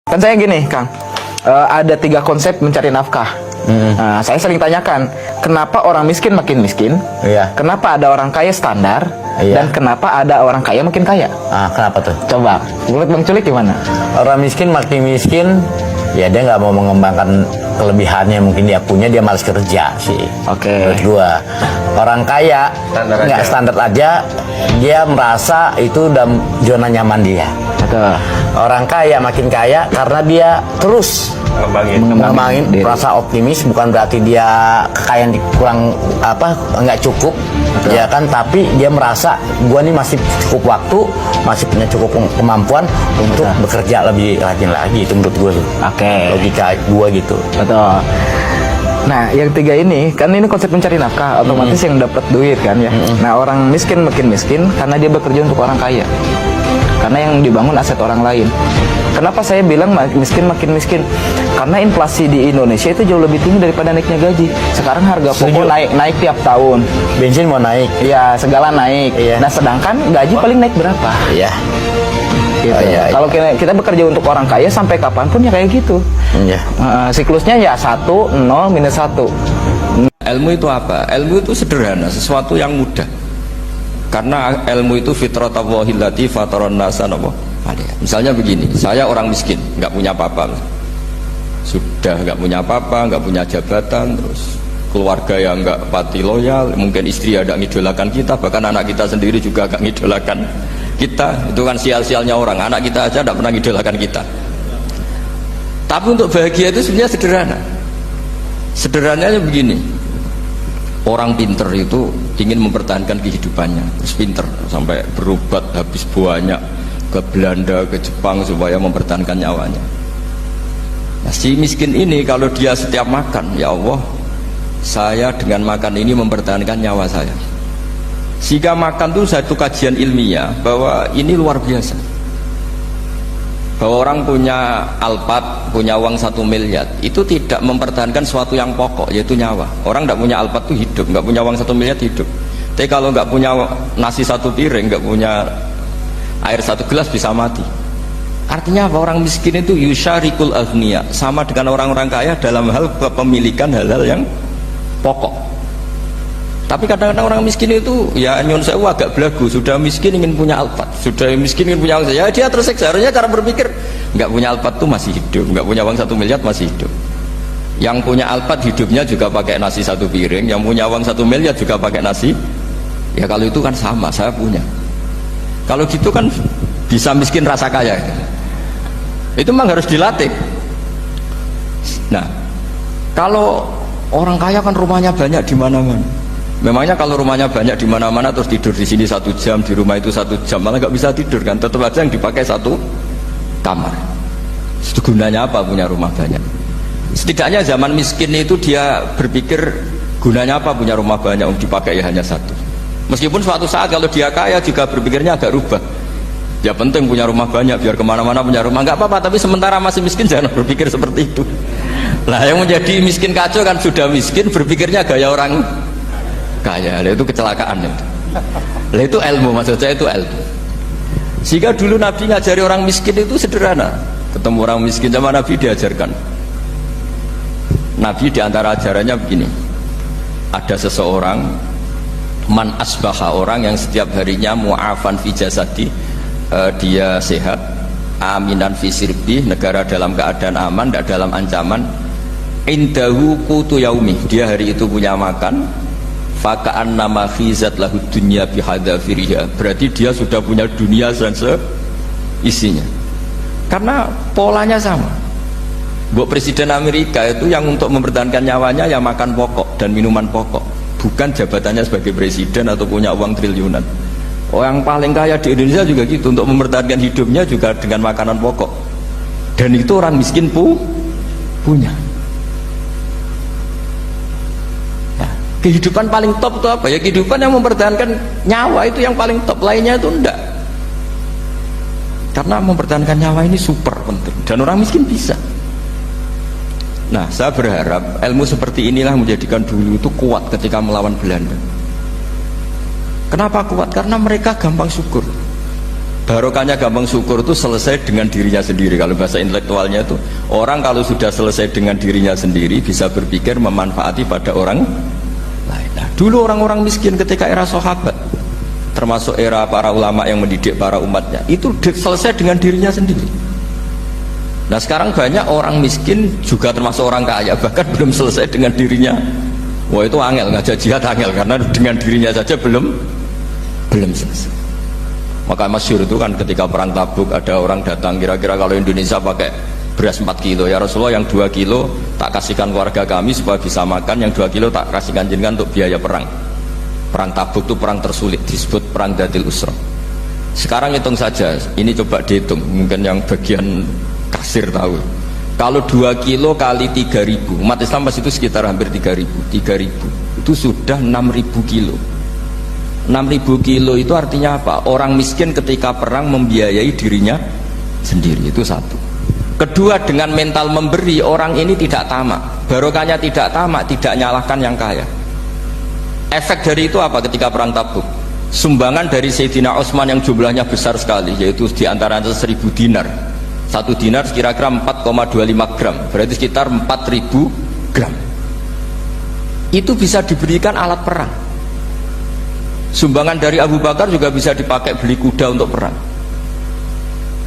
Kan saya gini, Kang, ada 3 konsep mencari nafkah. Nah, saya sering tanyakan, kenapa orang miskin makin miskin? Iya. Kenapa ada orang kaya standar? Iya. Dan kenapa ada orang kaya makin kaya? Kenapa tuh? Coba, menurut Bang Culik gimana? Orang miskin makin miskin, ya dia nggak mau mengembangkan kelebihannya, mungkin dia punya, dia malas kerja sih. Oke. Menurut gua, orang kaya nggak standar aja, dia merasa itu udah zona nyaman dia. Betul. Orang kaya makin kaya karena dia terus mengembangin, diri. merasa optimis, bukan berarti dia kekayaan kurang nggak cukup. Betul. Ya kan, tapi dia merasa gua nih masih cukup waktu, masih punya cukup kemampuan untuk bekerja lebih rajin lagi. Itu menurut gua tuh. Oke. Logika gua gitu. Betul. Nah, yang 3 ini, kan ini konsep mencari nafkah, otomatis yang dapat duit kan ya. Nah, orang miskin makin miskin karena dia bekerja untuk orang kaya. Karena yang dibangun aset orang lain. Kenapa saya bilang miskin makin miskin? Karena inflasi di Indonesia itu jauh lebih tinggi daripada naiknya gaji. Sekarang harga pokok naik tiap tahun. Bensin mau naik. Iya, segala naik. Iya. Nah, sedangkan gaji paling naik berapa? Iya. Gitu. Iya. Kalau kita bekerja untuk orang kaya sampai kapanpun ya kayak gitu. Iya. Siklusnya ya 1, 0, minus 1. Ilmu itu apa? Ilmu itu sederhana, sesuatu yang mudah. Karena ilmu itu fitratallahi allati fataran nasa napa? Misalnya begini, saya orang miskin, nggak punya apa-apa. Sudah nggak punya apa-apa, nggak punya jabatan, terus keluarga yang nggak pati loyal, mungkin istri ada ngidolakan kita, bahkan anak kita sendiri juga agak ngidolakan kita. Itu kan sial-sialnya orang, anak kita aja tidak pernah ngidolakan kita. Tapi untuk bahagia itu sebenarnya sederhana. Sederhananya begini, orang pinter itu ingin mempertahankan kehidupannya, terus pinter sampai berobat habis banyak ke Belanda, ke Jepang supaya mempertahankan nyawanya. Nah, si miskin ini kalau dia setiap makan, ya Allah, saya dengan makan ini mempertahankan nyawa saya. Sehingga makan itu satu kajian ilmiah bahwa ini luar biasa. Bahwa orang punya Alphard, punya uang 1 miliar, itu tidak mempertahankan sesuatu yang pokok, yaitu nyawa. Orang tidak punya Alphard itu hidup, nggak punya uang 1 miliar hidup. Tapi kalau nggak punya nasi 1 piring, nggak punya air 1 gelas, bisa mati. Artinya apa? Orang miskin itu yusyarikul aghniya, sama dengan orang-orang kaya dalam hal kepemilikan hal-hal yang pokok. Tapi kadang-kadang orang miskin itu ya nyun sewu agak belagu, sudah miskin ingin punya Alphard, sudah miskin ingin punya uang, ya dia tersiksa. Harusnya cara berpikir, nggak punya Alphard tuh masih hidup, nggak punya uang 1 miliar masih hidup. Yang punya Alphard hidupnya juga pakai nasi 1 piring, yang punya uang 1 miliar juga pakai nasi. Ya kalau itu kan sama, saya punya. Kalau gitu kan bisa miskin rasa kaya. Itu memang harus dilatih. Nah, kalau orang kaya kan rumahnya banyak di mana-mana. Memangnya kalau rumahnya banyak di mana-mana terus tidur di sini 1 jam, di rumah itu 1 jam, malah nggak bisa tidur kan? Tetap aja yang dipakai 1 kamar. Itu gunanya apa punya rumah banyak? Setidaknya zaman miskin itu dia berpikir gunanya apa punya rumah banyak, dipakai ya hanya 1. Meskipun suatu saat kalau dia kaya juga berpikirnya agak rubah. Ya penting punya rumah banyak, biar kemana-mana punya rumah, nggak apa-apa. Tapi sementara masih miskin jangan berpikir seperti itu. Nah, yang menjadi miskin kacau kan sudah miskin berpikirnya gaya orang kaya. Lah itu kecelakaan itu. Lah itu ilmu, maksud saya itu ilmu. Sehingga dulu Nabi ngajari orang miskin itu sederhana. Ketemu orang miskin sama Nabi diajarkan. Nabi diantara ajarannya begini. Ada seseorang man asbaha, orang yang setiap harinya mu'afan fi jasadi, dia sehat, aminan fi sirbi, negara dalam keadaan aman, tidak dalam ancaman, indahu qutu yaumi, dia hari itu punya makan, faka'an nama khizat lahu dunya bihadzafiriha, berarti dia sudah punya dunia dan seisinya. Karena polanya sama. Buat Presiden Amerika itu yang untuk mempertahankan nyawanya ya makan pokok dan minuman pokok, bukan jabatannya sebagai presiden atau punya uang triliunan. Yang paling kaya di Indonesia juga gitu, untuk mempertahankan hidupnya juga dengan makanan pokok. Dan itu orang miskin punya. Nah, kehidupan paling top itu apa? Ya kehidupan yang mempertahankan nyawa itu yang paling top, lainnya itu enggak. Karena mempertahankan nyawa ini super penting dan orang miskin bisa. Nah, saya berharap ilmu seperti inilah menjadikan dulu itu kuat ketika melawan Belanda. Kenapa kuat? Karena mereka gampang syukur. Barokahnya gampang syukur itu selesai dengan dirinya sendiri. Kalau bahasa intelektualnya itu, orang kalau sudah selesai dengan dirinya sendiri bisa berpikir memanfaati pada orang lain. Nah, dulu orang-orang miskin ketika era sahabat, termasuk era para ulama yang mendidik para umatnya, itu selesai dengan dirinya sendiri. Nah sekarang banyak orang miskin juga termasuk orang kaya, bahkan belum selesai dengan dirinya. Wah itu angel, ngajak jihad angel, karena dengan dirinya saja belum selesai. Maka masyhur itu kan ketika perang Tabuk, ada orang datang, kira-kira kalau Indonesia pakai beras 4 kilo, ya Rasulullah yang 2 kilo tak kasihkan keluarga kami supaya bisa makan, yang 2 kilo tak kasihkan jenengan untuk biaya perang. Perang Tabuk itu perang tersulit, disebut perang Dhatil Usra. Sekarang hitung saja, ini coba dihitung, mungkin yang bagian kasir tahu. Kalau 2 kilo kali 3.000, umat Islam pas itu sekitar hampir 3.000 itu sudah 6.000 kilo. 6.000 kilo itu artinya apa? Orang miskin ketika perang membiayai dirinya sendiri, itu satu. Kedua, dengan mental memberi, orang ini tidak tamak. Barokahnya tidak tamak, tidak nyalahkan yang kaya. Efek dari itu apa ketika perang Tabuk? Sumbangan dari Sayyidina Utsman yang jumlahnya besar sekali, yaitu diantaranya 1.000 dinar. 1 dinar kira-kira 4,25 gram, berarti sekitar 4.000 gram. Itu bisa diberikan alat perang. Sumbangan dari Abu Bakar juga bisa dipakai beli kuda untuk perang.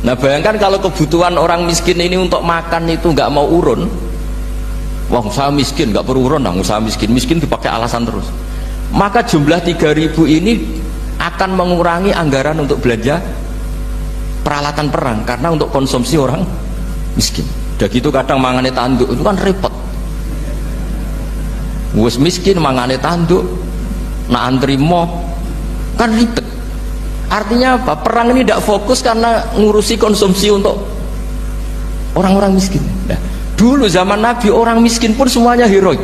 Nah bayangkan kalau kebutuhan orang miskin ini untuk makan itu nggak mau urun. Wah usaha miskin nggak perlu urun, usaha miskin dipakai alasan terus. Maka jumlah 3.000 ini akan mengurangi anggaran untuk belanja peralatan perang, karena untuk konsumsi orang miskin. Udah gitu kadang mangane tanduk itu kan repot. Wes miskin mangane tanduk, nak antri mo kan ribet. Artinya apa? Perang ini tidak fokus karena ngurusi konsumsi untuk orang-orang miskin. Nah, dulu zaman Nabi orang miskin pun semuanya heroik.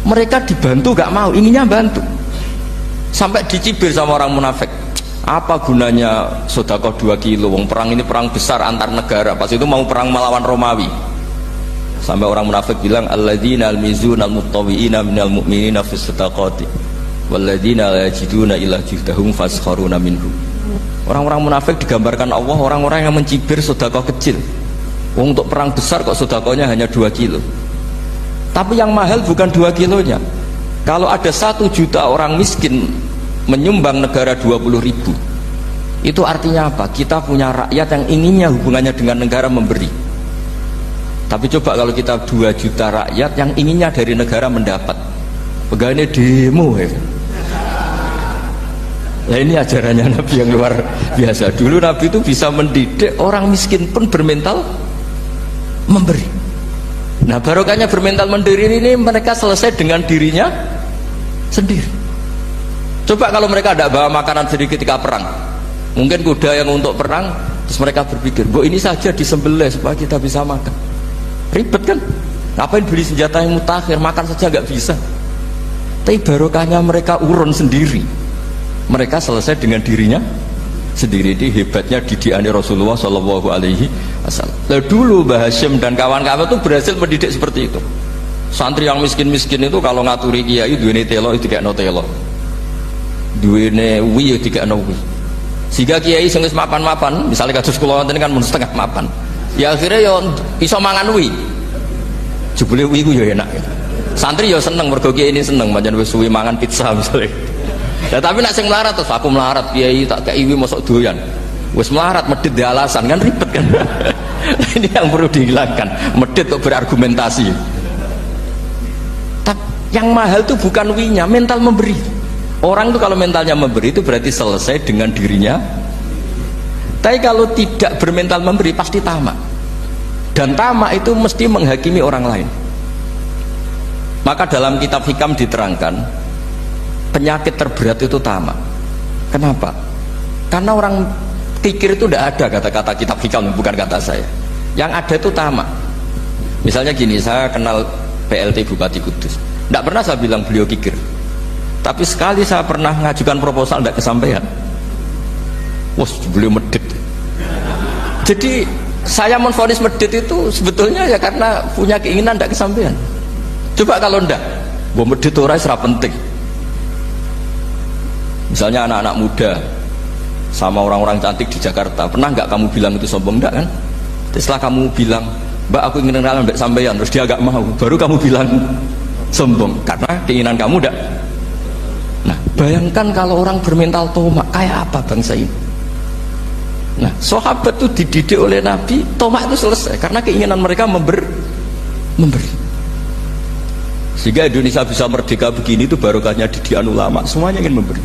Mereka dibantu gak mau, inginnya bantu. Sampai dicibir sama orang munafik. Apa gunanya sedekah 2 kilo? Wong perang ini perang besar antar negara. Pas itu mau perang melawan Romawi. Sampai orang munafik bilang alladzina almizuna almuttawwi'ina minal mu'minina fis sadaqati walladzina la yajiduna illa juhdahum faskharuna minhum. Orang-orang munafik digambarkan Allah orang-orang yang mencibir sedekah kecil. Wong untuk perang besar kok sedekahnya hanya 2 kilo. Tapi yang mahal bukan 2 kilonya. Kalau ada 1 juta orang miskin menyumbang negara 20.000, itu artinya apa? Kita punya rakyat yang inginnya hubungannya dengan negara memberi. Tapi coba kalau kita 2 juta rakyat yang inginnya dari negara mendapat, pegawainya demo ya. Nah ini ajarannya Nabi yang luar biasa. Dulu Nabi itu bisa mendidik orang miskin pun bermental memberi. Nah barokahnya bermental mandiri ini mereka selesai dengan dirinya sendiri. Coba kalau mereka tidak bawa makanan sendiri ketika perang, mungkin kuda yang untuk perang, terus mereka berpikir, bu ini saja disembelih supaya kita bisa makan. Ribet kan? Ngapain beli senjata yang mutakhir, makan saja nggak bisa. Tapi barokahnya mereka urun sendiri, mereka selesai dengan dirinya sendiri. Ini hebatnya didikannya Rasulullah Shallallahu Alaihi Wasallam. Lalu dulu Mbah Hashim dan kawan-kawan itu berhasil mendidik seperti itu. Santri yang miskin-miskin itu kalau ngaturi kiai duwene telo itu kayak no telo, duwene wi itu kayak no wi. Sehingga kiai sing wis mapan-mapan, misalnya kados kula wonten kan mun setengah mapan, ya akhirnya yo iso mangan wi. Jebule wi ku yo enak. Santri yo seneng mergo kiai ini seneng pancen wis suwi mangan pizza misalnya. Nah, tapi nak sing melarat terus aku melarat kiai tak kei wi mosok doyan. Wis melarat medhit di alasan kan ribet kan. Ini yang perlu dihilangkan. Medhit kok berargumentasi. Yang mahal itu bukan winya, mental memberi. Orang itu kalau mentalnya memberi itu berarti selesai dengan dirinya. Tapi kalau tidak bermental memberi pasti tamak. Dan tamak itu mesti menghakimi orang lain. Maka dalam kitab hikam diterangkan penyakit terberat itu tamak. Kenapa? Karena orang pikir itu tidak ada kata-kata kitab hikam, bukan kata saya. Yang ada itu tamak. Misalnya gini, saya kenal PLT Bupati Kudus. Tidak pernah saya bilang beliau kikir, tapi sekali saya pernah ngajukan proposal tidak kesampaian. Wah, beliau medit. Jadi saya menvonis medit itu sebetulnya ya karena punya keinginan tidak kesampaian. Coba kalau tidak, bahwa medit itu orang serap penting. Misalnya anak-anak muda sama orang-orang cantik di Jakarta, pernah nggak kamu bilang itu sombong? Enggak kan? Setelah kamu bilang, Mbak aku ingin kenalan Mbak sampean, terus dia agak mau, baru kamu bilang sombong karena keinginan kamu enggak. Nah, bayangkan kalau orang bermental tomak kayak apa bangsa ini. Nah, sahabat itu dididik oleh Nabi, tomak itu selesai karena keinginan mereka memberi. Sehingga Indonesia bisa merdeka begini itu barokahnya didikan ulama, semuanya ingin memberi.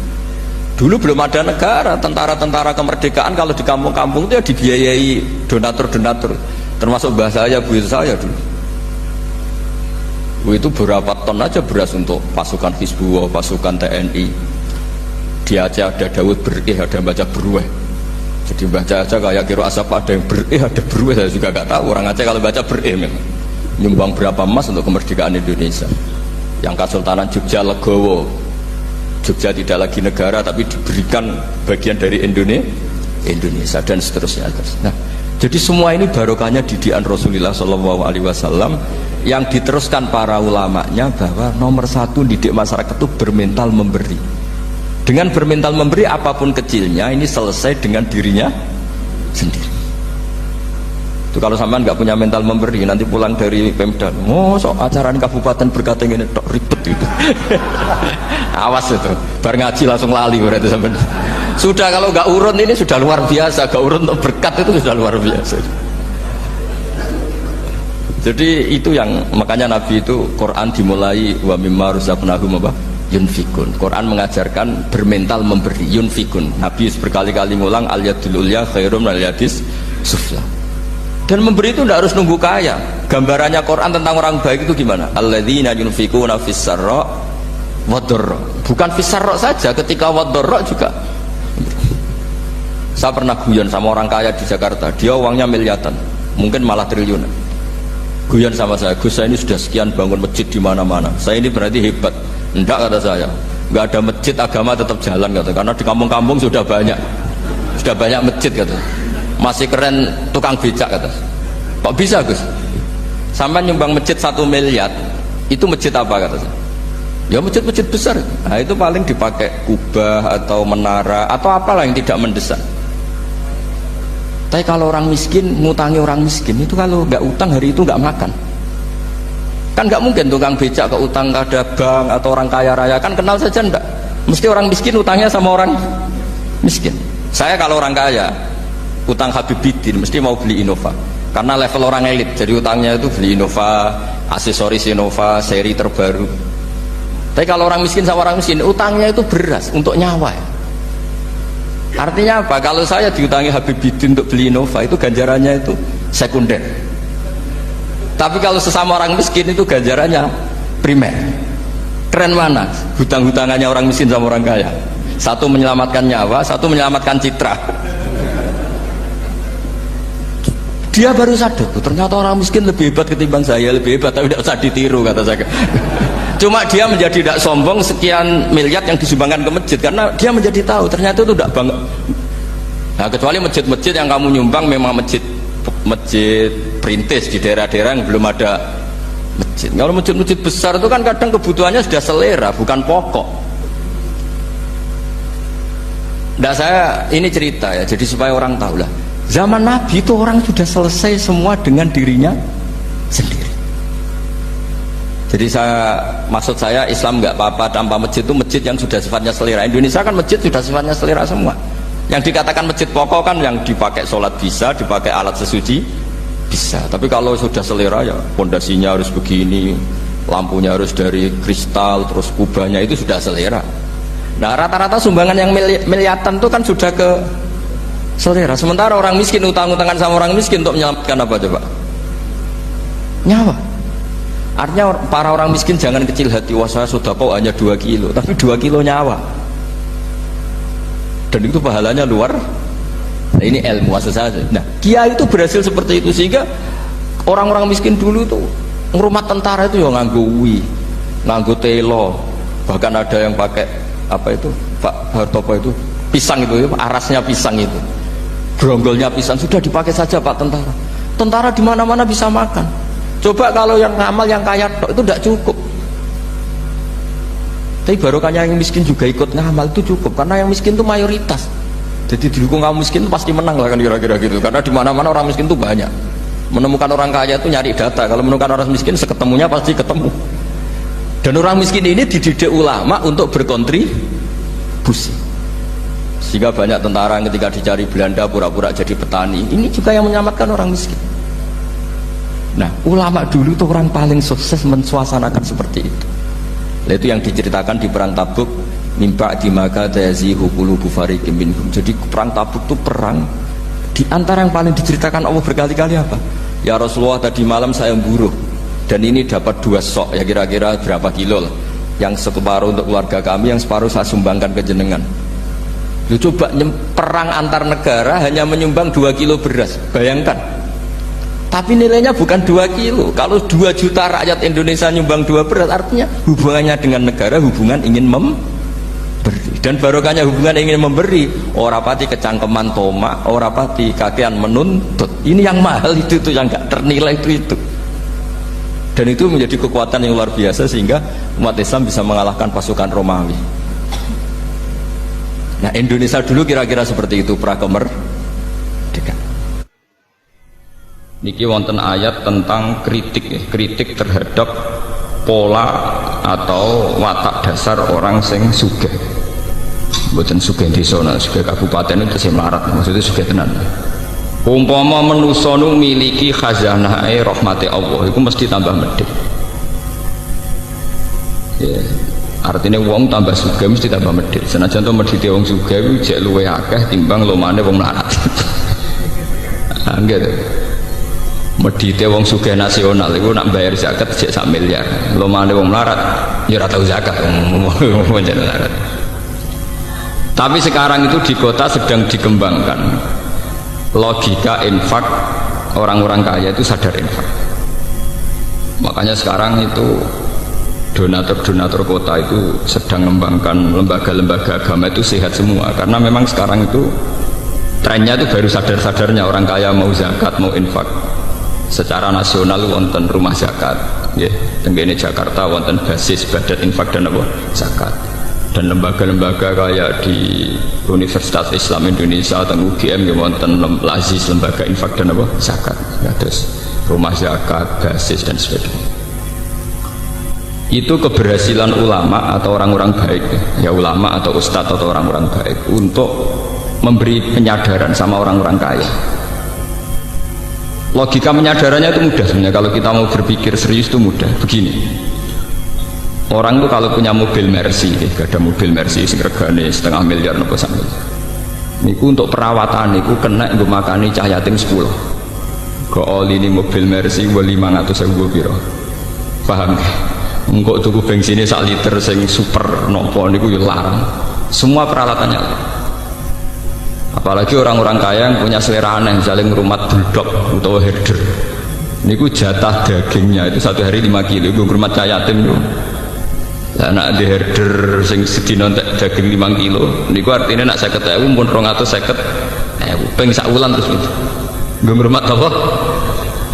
Dulu belum ada negara, tentara-tentara kemerdekaan kalau di kampung-kampung itu ya dibiayai donatur-donatur, termasuk bahasa saya, bu saya dulu. Itu berapa ton aja beras untuk pasukan Hizbullah, pasukan TNI. Di Aceh ada Daud berih, ada yang baca berueh. Jadi baca aja kayak kira asap ada yang berih, ada berueh, saya juga gak tahu. Orang Aceh kalau baca berih memang nyumbang berapa emas untuk kemerdekaan Indonesia. Yang Kesultanan Jogja Legowo, Jogja tidak lagi negara tapi diberikan bagian dari Indonesia dan seterusnya. Nah, jadi semua ini barokahnya didikan Rasulullah SAW yang diteruskan para ulamanya bahwa nomor satu didik masyarakat itu bermental memberi. Dengan bermental memberi apapun kecilnya ini selesai dengan dirinya sendiri. Itu kalau sampean nggak punya mental memberi, nanti pulang dari Pemda, sok acara ini kabupaten berkata ini tok ribet gitu. Awas itu, bar ngaji langsung lali berarti sampean. Sudah kalau nggak urun ini sudah luar biasa, nggak urun untuk berkat itu sudah luar biasa. Jadi itu yang makanya Nabi itu Quran dimulai wa mimma razaqnahum yunfikun. Quran mengajarkan bermental memberi, yunfikun. Nabi berkali-kali ngulang al yadul ulya khairum al yadis sufla. Dan memberi itu tidak harus nunggu kaya. Gambarannya Quran tentang orang baik itu gimana? Alladzina yunfikuna fis sarra wadharra. Bukan fis sarra saja, ketika wadharra juga. Saya pernah guyon sama orang kaya di Jakarta, dia uangnya miliaran, mungkin malah triliunan. Guyon sama saya, Gus saya ini sudah sekian bangun masjid di mana-mana. Saya ini berarti hebat. Enggak, kata saya. Enggak ada masjid, agama tetap jalan kata. Karena di kampung-kampung sudah banyak masjid kata. Masih keren tukang becak kata. Kok bisa Gus? Sampai nyumbang masjid 1 miliar, itu masjid apa kata saya? Ya masjid-masjid besar. Nah itu paling dipakai kubah atau menara atau apalah yang tidak mendesak. Tapi kalau orang miskin ngutangi orang miskin itu kalau nggak utang hari itu nggak makan. Kan nggak mungkin tukang becak ke utang ada bank atau orang kaya raya, kan kenal saja enggak. Mesti orang miskin utangnya sama orang miskin. Saya kalau orang kaya utang Habib Bidin mesti mau beli Innova karena level orang elit, jadi utangnya itu beli Innova, aksesoris Innova seri terbaru. Tapi kalau orang miskin sama orang miskin utangnya itu beras untuk nyawa ya. Artinya apa? Kalau saya diutangi Habib Bidin untuk beli Innova itu ganjarannya itu sekunder. Tapi kalau sesama orang miskin itu ganjarannya primer. Keren mana? Hutang-hutangannya orang miskin sama orang kaya. Satu menyelamatkan nyawa, satu menyelamatkan citra. Dia baru sadar, ternyata orang miskin lebih hebat ketimbang saya, lebih hebat tapi tidak usah ditiru kata saya. Cuma dia menjadi tidak sombong sekian miliar yang disumbangkan ke masjid karena dia menjadi tahu ternyata itu tidak bangga. Nah kecuali masjid-masjid yang kamu nyumbang memang masjid perintis di daerah-daerah yang belum ada masjid. Kalau masjid-masjid besar itu kan kadang kebutuhannya sudah selera bukan pokok. Nah saya ini cerita ya, jadi supaya orang tahu lah. Zaman Nabi itu orang sudah selesai semua dengan dirinya sendiri. Jadi maksud saya Islam nggak apa-apa tanpa masjid itu masjid yang sudah sifatnya selera. Indonesia kan masjid sudah sifatnya selera semua. Yang dikatakan masjid pokok kan yang dipakai sholat bisa, dipakai alat sesuci bisa. Tapi kalau sudah selera ya pondasinya harus begini, lampunya harus dari kristal, terus kubahnya itu sudah selera. Nah rata-rata sumbangan yang miliatan itu kan sudah ke selera. Sementara orang miskin utang-utangan sama orang miskin untuk menyelamatkan apa coba? Nyawa. Artinya para orang miskin jangan kecil hati, wah saya sedekah hanya 2 kilo, tapi 2 kilo nyawa. Dan itu pahalanya luar. Nah ini ilmu asal saja. Nah Kiai itu berhasil seperti itu sehingga orang-orang miskin dulu tuh ngurmat tentara itu ya nganggo wi, nganggo telo, bahkan ada yang pakai apa itu Pak Hartopo itu pisang itu, arasnya pisang itu. Gronggolnya pisang sudah dipakai saja Pak tentara. Tentara di mana-mana bisa makan. Coba kalau yang ngamal yang kaya itu tidak cukup. Tapi barokahnya yang miskin juga ikut ngamal itu cukup karena yang miskin itu mayoritas. Jadi didukung kaum miskin pasti menang lah kan kira-kira gitu. Karena di mana-mana orang miskin itu banyak. Menemukan orang kaya itu nyari data. Kalau menemukan orang miskin seketemunya pasti ketemu. Dan orang miskin ini dididik ulama untuk berkontribusi. Sehingga banyak tentara yang ketika dicari Belanda pura-pura jadi petani. Ini juga yang menyelamatkan orang miskin. Nah, ulama dulu tuh orang paling sukses mensuasanakan seperti itu. Nah, itu yang diceritakan di perang Tabuk, mimpa di maka tayazihu qulubu fariqim minhum. Jadi perang Tabuk itu perang di antara yang paling diceritakan Allah berkali-kali apa? Ya Rasulullah, tadi malam saya buruh dan ini dapat 2 sok, ya kira-kira berapa kilo lah. Yang separuh untuk keluarga kami, yang separuh saya sumbangkan ke jenengan. Lu coba perang antar negara hanya menyumbang 2 kilo beras, bayangkan. Tapi nilainya bukan 2 kilo. Kalau 2 juta rakyat Indonesia nyumbang 2 beras, artinya hubungannya dengan negara hubungan ingin memberi. Dan barokahnya hubungan ingin memberi, ora pati kecangkeman toma, ora pati kakean menuntut. Ini yang mahal itu yang gak ternilai itu. Dan itu menjadi kekuatan yang luar biasa sehingga umat Islam bisa mengalahkan pasukan Romawi. Nah, Indonesia dulu kira-kira seperti itu pra-kemerdekaan. Niki wonten ayat tentang kritik, ya, kritik terhadap pola atau watak dasar orang sing sugih. Mboten sugih desa, sugih kabupaten itu sing melarat, maksudnya sugih tenan. Umpama manusa nu miliki khazanahe rahmate Allah, itu mesti tambah medhit. Ya, artinya wong tambah sugih mesti tambah medhit. Senajan to medhite wong sugih iku jek luwih akeh timbang lomane wong melarat. Anggere medhite wong sugih nasional iku nak bayar zakat jek 1 miliar. Lomane wong melarat ya ora tau zakat wong melarat. Tapi sekarang itu di kota sedang dikembangkan logika infak, orang-orang kaya itu sadar infak. Makanya sekarang itu donatur-donatur kota itu sedang mengembangkan lembaga-lembaga agama itu sehat semua, karena memang sekarang itu trennya itu baru sadar-sadarnya orang kaya mau zakat, mau infak. Secara nasional wonten rumah zakat, ya, tenggene Jakarta wonten basis badan infak dan apa zakat. Dan lembaga-lembaga kayak di Universitas Islam Indonesia atau UGM ya wonten lazis lembaga infak dan apa zakat. Ya, terus rumah zakat, basis dan sebagainya. Itu keberhasilan ulama atau orang-orang baik, ya ulama atau ustadz atau orang-orang baik untuk memberi penyadaran sama orang-orang kaya. Logika penyadarannya itu mudah sebenarnya. Kalau kita mau berpikir serius itu mudah. Begini, orang tuh kalau punya mobil Mercy, ada mobil Mercy regane 0,5 miliar nopo sak miliar. Niku untuk perawatan niku kena nggo makani cah yatim 10. Kok oli ini mobil Mercy 500.000 piro. Paham nggih? Engko tuku bensinnya 1 liter sing super nopo niku yo larang. Semua peralatannya. Apalagi orang-orang kaya yang punya selera aneh, misalnya ngrumat bulldog atau herder. Niku jatah dagingnya itu 1 hari 5 kilo. Gue ngrumat cah yatim yo. Lah nak di herder sing sedina daging 5 kilo niku artinya nak 50.000 pun 250.000 ping sak wulan terus itu. Nggo ngrumat apa?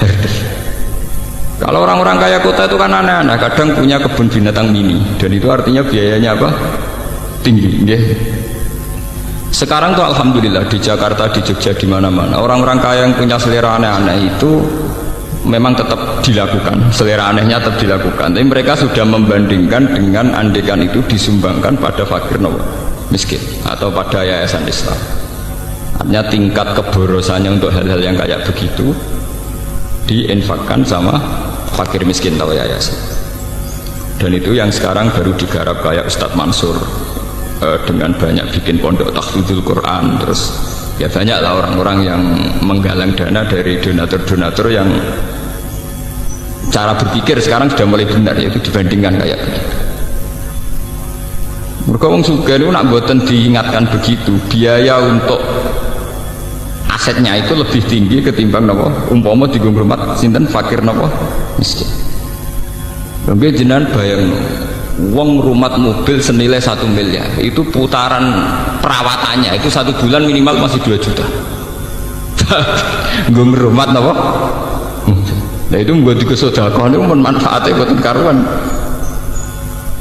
Herder. Kalau orang-orang kaya kota itu kan aneh-aneh, kadang punya kebun binatang mini dan itu artinya biayanya apa? Tinggi, nggih. Sekarang tuh alhamdulillah di Jakarta, di Jogja, di mana-mana orang-orang kaya yang punya selera aneh-aneh itu memang tetap dilakukan, selera anehnya tetap dilakukan, tapi mereka sudah membandingkan dengan andekan itu disumbangkan pada fakir miskin atau pada yayasan Islam. Artinya tingkat keborosannya untuk hal-hal yang kayak begitu diinfakkan sama fakir miskin atau yayasan. Dan itu yang sekarang baru digarap kayak Ustadz Mansur dengan banyak bikin pondok tahfidzul Quran, terus ya banyak lah orang-orang yang menggalang dana dari donatur-donatur yang cara berpikir sekarang sudah mulai benar, yaitu dibandingkan kayak begitu. Mereka wong sugih itu nak mboten diingatkan begitu, biaya untuk asetnya itu lebih tinggi ketimbang napa umpama dienggo ngrumat sinten fakir napa miskin. Mungkin jenengan bayang wong rumat mobil senilai 1 miliar itu putaran perawatannya itu 1 bulan minimal masih 2 juta. Gue merumat apa? Nah itu gue dikesodakoh itu manfaatnya buat karuan.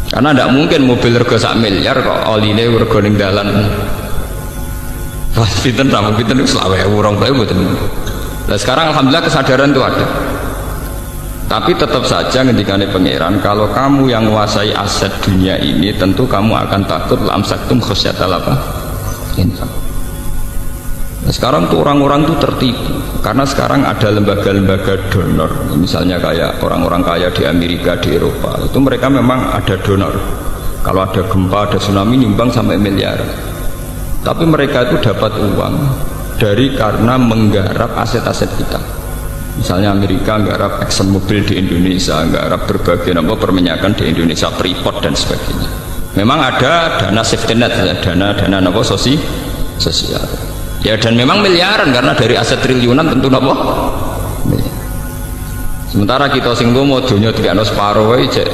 Karena tidak mungkin mobil rego 1 miliar kok oline rego ning dalan. Wah, pinten sama pinten itu selawe urang bae mboten. Nah sekarang alhamdulillah kesadaran itu ada. Tapi tetap saja ngendikane pangeran, kalau kamu yang menguasai aset dunia ini, tentu kamu akan takut lamsaktum khosyatal apa? Infak. Nah, sekarang tuh orang-orang tuh tertipu karena sekarang ada lembaga-lembaga donor, misalnya kayak orang-orang kaya di Amerika, di Eropa, itu mereka memang ada donor. Kalau ada gempa, ada tsunami nyumbang sampai miliar. Tapi mereka itu dapat uang dari karena menggarap aset-aset kita. Misalnya Amerika nggarap Exxon Mobil di Indonesia, nggarap berbagai perminyakan di Indonesia, Freeport dan sebagainya. Memang ada dana safety net, dana sosial. Ya dan memang miliaran karena dari aset triliunan tentu sementara kita sing mau dunia tidak separuh aja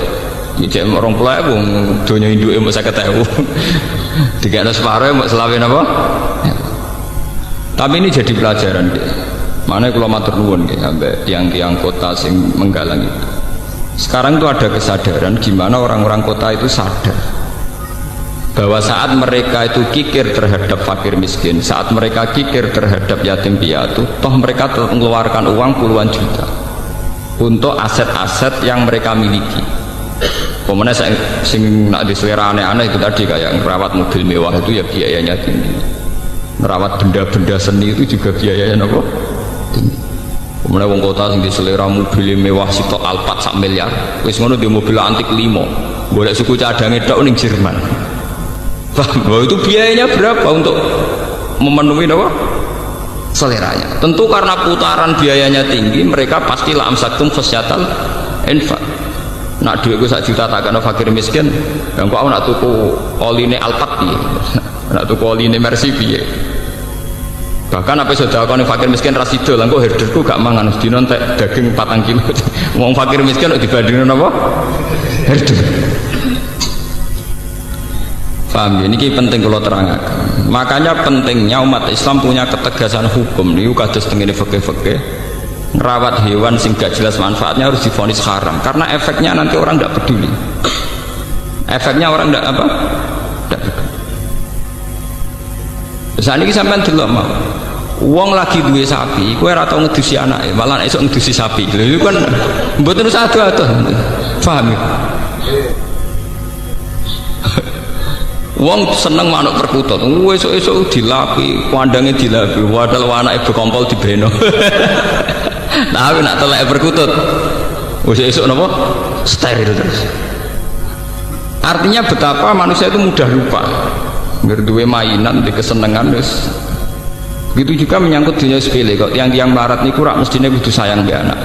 cek orang pula wong dunia induk mau 50.000 tidak separuh mau selawe ya. Tapi ini jadi pelajaran deh. Mana kalau matur nuwun sampai tiang-tiang kota sing menggalang itu. Sekarang itu ada kesadaran gimana orang-orang kota itu sadar bahwa saat mereka itu kikir terhadap fakir miskin, saat mereka kikir terhadap yatim piatu, toh mereka telah mengeluarkan uang puluhan juta untuk aset-aset yang mereka miliki. Pemenang sing nak diselera aneh-aneh itu tadi kayak merawat mobil mewah itu ya biayanya tinggi. Merawat benda-benda seni itu juga biayanya kemudian wong kota sing diselera mobil mewah sitok Alphard sak miliar wis ngono di mobil antik 5 golek suku cadange tok ning Jerman. Bahwa itu biayanya berapa untuk memenuhi seleranya. Tentu karena putaran biayanya tinggi, mereka pasti la amsaktum khosyatal infak. Nak duit gue 1 juta tak kena fakir miskin, yang kau nak tuku oline Alphard piye, nak tuku oline Mercy piye. Bahkan apa sudah kau fakir miskin rasido, langkau herderku gak mangan, dino entek daging 4 kilo. Wong fakir miskin dibandingin apa? Herder. Paham ya? Ini penting kalau terangkan. Makanya pentingnya umat Islam punya ketegasan hukum. Ini kados tengene fikih-fikih. Ngerawat hewan sing gak jelas manfaatnya harus divonis haram. Karena efeknya nanti orang tidak peduli. Efeknya orang tidak apa? Tidak peduli. Saat ini sampai delok mau. Wong lagi duwe sapi, kowe ora tau ngedusi anake, malah esuk ngedusi sapi. Lha itu kan mboten usah ado-ado. Paham ya? Wong seneng manuk perkutut, esuk-esuk dilapi, kandangnya dilapi, wadal anake berkompol di beno. Tapi nak telek perkutut, esuk napa? Steril terus. Artinya betapa manusia itu mudah lupa. Ngerduwe mainan di kesenangan wis. Begitu juga menyangkut dunia sepele kok. Yang melarat niku rak mestine kudu sayang mbek anak.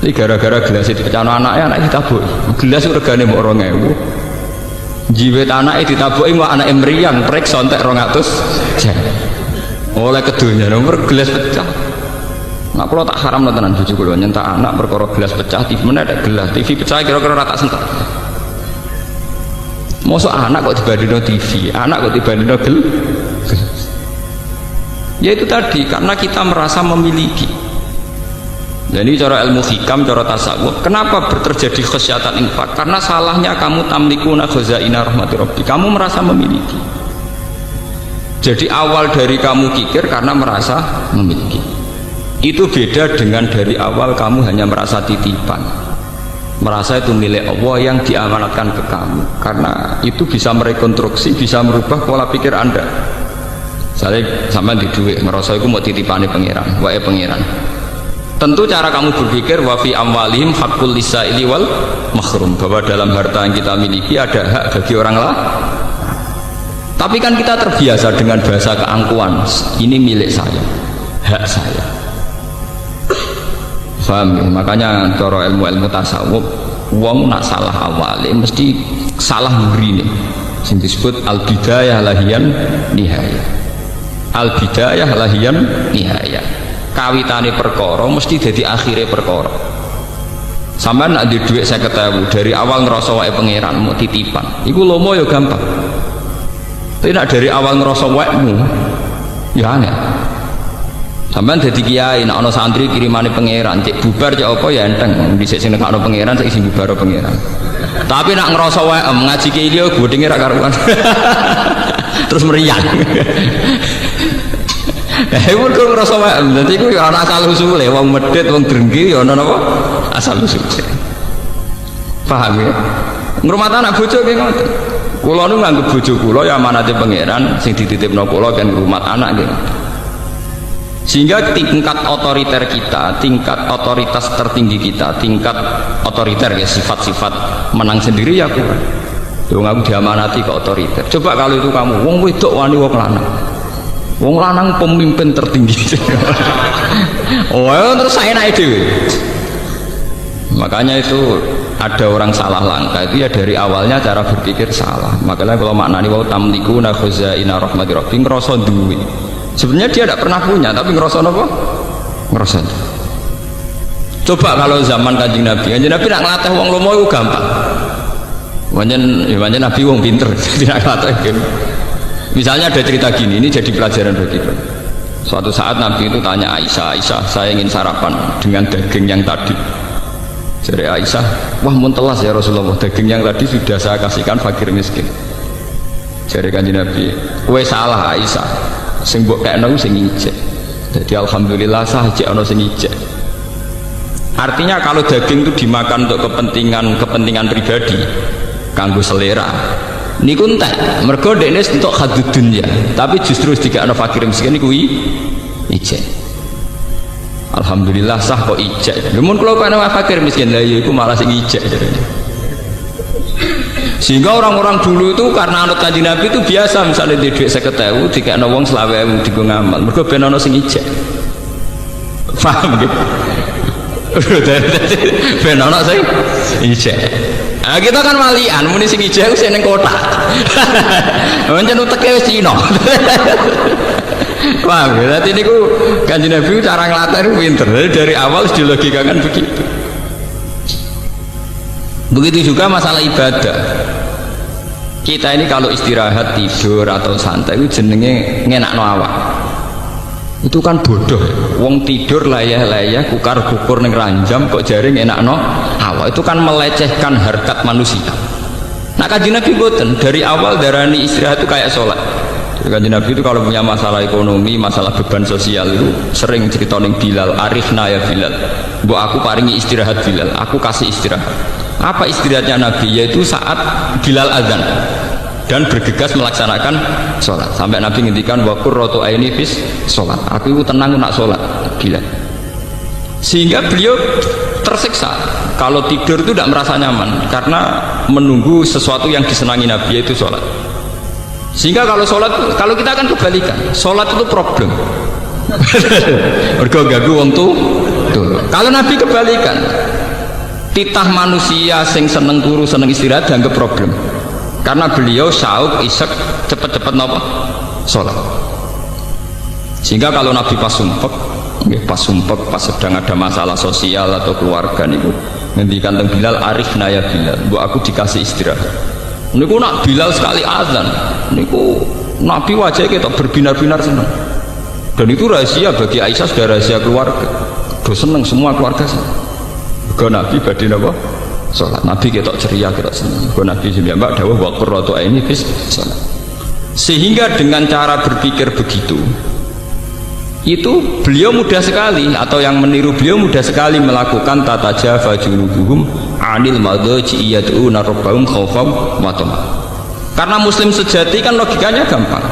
Iki gara-gara gelas dipecahno anake, anak ditabuk. Gelas regane mbok 2.000. Jiwet anake ditabuki mbok anake mriyang, prek sontek 200 jan. Oleh kedunya nomor gelas pecah. Nak kula tak haram tenan bojo kula nyentak anak perkara gelas pecah, TV mana ada gelas, TV pecah kira-kira ora tak sentak. Mosok anak kok dibandingno TV, anak kok dibandingno gelas. Ya itu tadi, karena kita merasa memiliki. Jadi cara ilmu hikam, cara tasawuf, kenapa terjadi khasyatan infak? Karena salahnya kamu tamlikuna khazaina rahmati rabbi, kamu merasa memiliki. Jadi awal dari kamu kikir karena merasa memiliki. Itu beda dengan dari awal kamu hanya merasa titipan, merasa itu milik Allah yang diamanatkan ke kamu. Karena itu bisa merekonstruksi, bisa merubah pola pikir Anda. Saya sampai di duit, merasa itu mau titipane pangeran, wae pangeran. Tentu cara kamu berpikir wa fi amwalihim haqqul lisaili wal mahrum, bahwa dalam harta yang kita miliki ada hak bagi orang lain. Tapi kan kita terbiasa dengan bahasa keangkuhan, ini milik saya, hak saya. Paham ya? Makanya cara ilmu tasawuf, wong nak salah awale mesti salah murine. Sing disebut al bidayah lahiyan nihayah. Al bidayah lahiyan nihayah. Kawitane perkara mesti dadi akhire perkara. Sampeyan nak duwe dhuwit 50.000 dari awal ngerasa wae pangeran mau titipan. Iku lomo ya gampang. Tapi nak dari awal ngerasa waekmu ya aneh. Sampeyan dadi kiai nak ana santri kirimane pangeran, cek bubar cek apa ya enteng. Dhisik sing nekakno pangeran saiki sing bubar pangeran. Tapi nak ngerasa wae ngaji kiai liya godhenge ra karuan. Terus meriang. Mergo ngrasa wae. Dadi iku ya ana asal usule, wong medhit, wong drengki ya ana napa? Asal usule. Paham ya? Ngrumat anak bojo nggih ngoten. Kula nu nganggep bojo kula ya amanate pangeran sing dititipno kula kan ngrumat anak nggih. Sehingga tingkat otoriter kita, tingkat otoritas tertinggi kita, tingkat otoriter ya sifat-sifat menang sendiri ya kurang. Wong aku diamanati ke otoriter. Coba kalau itu kamu, wong wedok wani wong lanang. Wong lanang pemimpin tertinggi. Oh, terus saya naik dhewe. Makanya itu ada orang salah langkah itu ya dari awalnya cara berpikir salah. Makanya kalau maknani wa tamlikuna khazaina rahmatir rabbing ngrasa duwe. Sebenarnya dia tidak pernah punya, tapi ngerasa apa? Ngerasa. Coba kalau zaman Kanjeng Nabi nak ngelatih wong lomo itu gampang. Wajan Nabi wong pinter, tidak ngelatih. Misalnya ada cerita gini, ini jadi pelajaran bagi kita. Suatu saat Nabi itu tanya Aisyah, saya ingin sarapan dengan daging yang tadi. Jadi Aisyah, wah muntelas ya Rasulullah, daging yang tadi sudah saya kasihkan fakir miskin. Jadi Kanjeng Nabi, kowe salah Aisyah. Sing mbok kekno sing ijek. Jadi alhamdulillah sah ijek ana sing ijek. Artinya kalau daging itu dimakan untuk kepentingan pribadi, kanggo selera. Niku entek, mergo dekne untuk hadud dunya, tapi justru dikekno fakir miskin niku ijek. Alhamdulillah sah kok ijek. Mun kula kena fakir miskin lha iku malah sing ijek. Sehingga orang-orang dulu itu karena anut Kanjeng Nabi itu biasa misalnya di duit 50.000 dikekno wong 20.000 digo ngamal. Mergo ben ana sing ijek. Paham gitu? Ben ana sing ijek. Nah, kita kan walian muni sing ijek wis ning kota. Pancen uteke wis Cina. Paham ya? Dadi niku Kanjeng Nabi cara nglatih pinter. Dari awal sudah dilogikakan begitu. Begitu juga masalah ibadah. Kita ini kalau istirahat, tidur atau santai itu jenenge ngenakno awak. Itu kan bodoh. Wong tidur layah-layah kukar-kukur ning ranjam kok jare ngenakno awak. Itu kan melecehkan harkat manusia. Nah Kanjeng Nabi boten dari awal darani istirahat itu kayak sholat. Kanjeng Nabi itu kalau punya masalah ekonomi, masalah beban sosial itu sering cerita ning Bilal, arifna ya Bilal. Mbok aku paringi istirahat Bilal, aku kasih istirahat. Apa istirahatnya Nabi? Yaitu saat Bilal azan dan bergegas melaksanakan sholat. Sampai Nabi ngendikan wa qurratu aini fis sholat. Aku itu tenang nak sholat Bilal. Sehingga beliau tersiksa kalau tidur itu tidak merasa nyaman karena menunggu sesuatu yang disenangi Nabi yaitu sholat. Sehingga kalau sholat, kalau kita akan kebalikan, sholat itu problem. Mergo ganggu wong tuh. Kalau Nabi kebalikan, titah manusia sing seneng turu seneng istirahat dianggap problem karena beliau syauk isek cepet-cepet nopo sholat. Sehingga kalau Nabi pas sumpek pas sedang ada masalah sosial atau keluarga niku ngendikan teng Bilal arifna ya Bilal, mbok aku dikasih istirahat. Niku nak Bilal sekali azan niku Nabi wajahnya kita berbinar-binar senang, dan itu rahasia bagi Aisyah, sudah rahasia keluarga. Do seneng semua keluarga senang. Kau Nabi badhe napa? Salat. Nabi ketok ceria, ketok seneng. Kau Nabi sampeyan mbak dawuh wa qurratu aini fis salat. Sehingga dengan cara berpikir begitu, itu beliau mudah sekali, atau yang meniru beliau mudah sekali melakukan tatajafa junubuhum anil madaji yad'una rabbahum khaufan wa tama'an. Karena muslim sejati kan logikanya gampang.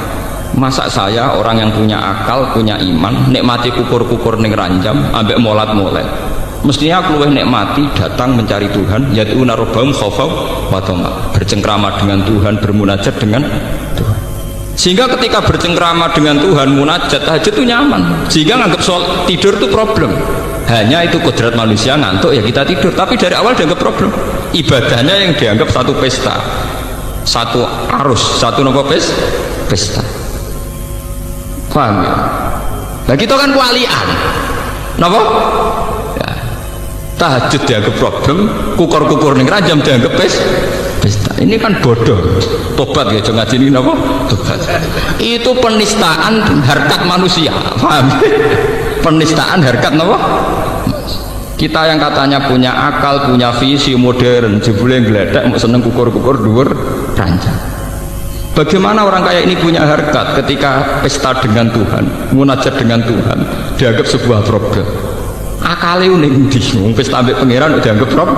Masa saya orang yang punya akal, punya iman, nikmati kukur-kukur ning ranjam ambek molat-molet, mestinya aku luwih nikmati datang mencari Tuhan, yad'una rabbahum khaufan wa tama'an, bercengkrama dengan Tuhan, bermunajat dengan Tuhan. Sehingga ketika bercengkrama dengan Tuhan, munajat, tahajud itu nyaman. Sehingga nganggap soal tidur itu problem. Hanya itu kodrat manusia, ngantuk ya kita tidur. Tapi dari awal dianggap problem. Ibadahnya yang dianggap satu pesta, satu arus, satu nopo pesta. Paham ya? Nah kita kan walian, nopo? Ya. Tahajud dianggap problem, kukur-kukur ning rajam dianggap pesta. Ini kan bodoh. Tobat ya, jangan ngaji ini apa? Tobat. Itu penistaan harkat manusia. Paham? Penistaan harkat apa? Kita yang katanya punya akal, punya visi modern, jebule ngledek mau seneng kukur-kukur dhuwur ranjang. Bagaimana orang kaya ini punya harkat ketika pesta dengan Tuhan, munajat dengan Tuhan, dianggap sebuah problem. Akale ning ndi? Wong pesta ambek pangeran dianggap problem.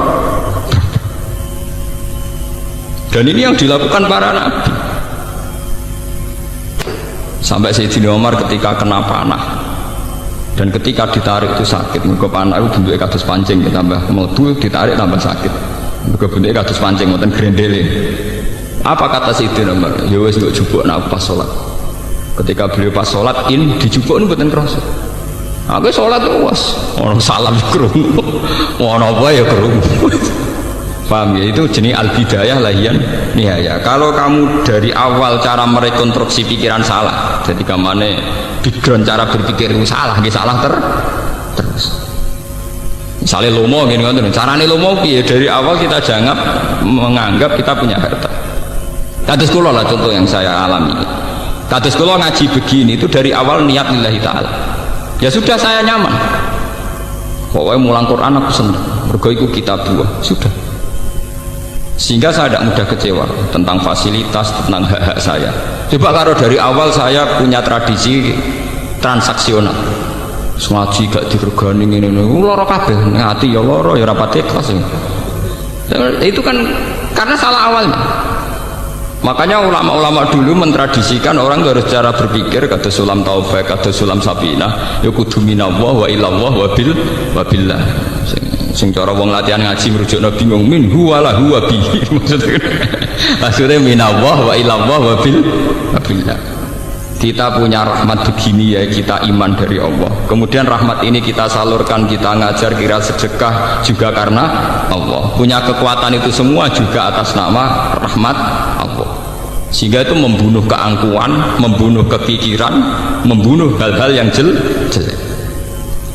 Dan ini yang dilakukan para nabi. Sampai Sayyidina Umar ketika kena panah dan ketika ditarik itu sakit. Muga panah itu bentuknya kados pancing, tambah metu ditarik tambah sakit. Muga bentuknya kados pancing mboten grendele. Apa kata Sayyidina Umar? Ya wis kok jupuk nak pas salat. Ketika beliau pas salat dijupuk mboten krasa. Aku salat was ono salam krungu. Ono apa ya krungu. Paham ya, itu jenis al-bidayah lahian nihaya. Kalau kamu dari awal cara merekonstruksi pikiran salah, jadi kamane background cara berpikir itu salah, salah terus. Misalnya lomo gini kan, carane lomo piye, dari awal kita jangan menganggap kita punya harta. Kados kula lah contoh yang saya alami. Kados kula ngaji begini itu dari awal niat lillahi ta'ala. Ya sudah, saya nyaman. Pokoknya mulang Quran aku senang. Mergo iku kitab buah. Sudah. Sehingga saya tidak mudah kecewa tentang fasilitas, tentang hak-hak saya. Coba kalau dari awal saya punya tradisi transaksional. Ngaji gak diregani ngene loro kabeh, ngati ya loro ya rapat ikhlas. Itu kan karena salah awalnya. Makanya ulama-ulama dulu mentradisikan orang harus cara berpikir kata sulam taufik, kata sulam sabina, ya kudu minallah wa ilallah wa billah. Sing cara wong latihan ngaji merujukna bingung min huwa la huwa bihi. Maksudnya minallah wa ilallah wa billah. Kita punya rahmat begini ya, kita iman dari Allah. Kemudian rahmat ini kita salurkan, kita ngajar, kira sedekah juga karena Allah. Punya kekuatan itu semua juga atas nama rahmat Allah. Sehingga itu membunuh keangkuhan, membunuh kepikiran, membunuh hal-hal yang jelek.